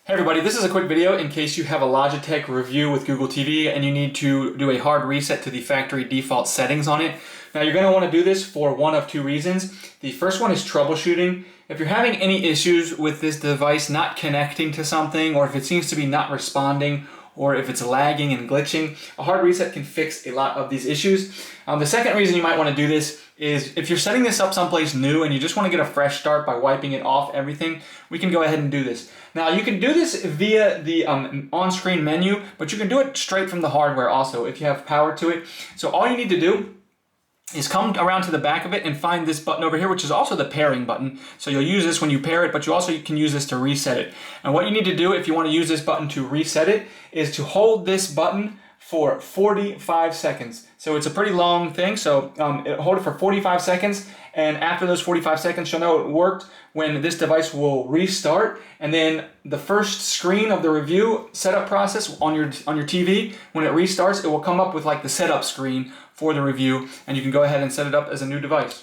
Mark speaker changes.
Speaker 1: Hey everybody, this is a quick video in case you have a Logitech Revue with Google TV and you need to do a hard reset to the factory default settings on it. Now you're going to want to do this for one of two reasons. The first one is troubleshooting. If you're having any issues with this device not connecting to something, or if it seems to be not responding, or if it's lagging and glitching, a hard reset can fix a lot of these issues. The second reason you might want to do this is if you're setting this up someplace new and you just want to get a fresh start by wiping it off everything, we can go ahead and do this. Now you can do this via the on-screen menu, but you can do it straight from the hardware also if you have power to it. So all you need to do is come around to the back of it and find this button over here, which is also the pairing button. So you'll use this when you pair it, but you also can use this to reset it. And what you need to do if you want to use this button to reset it is to hold this button for 45 seconds. So it's a pretty long thing, so hold it for 45 seconds, and after those 45 seconds you'll know it worked when this device will restart, and then the first screen of the Revue setup process on your TV, when it restarts, it will come up with like the setup screen for the Revue, and you can go ahead and set it up as a new device.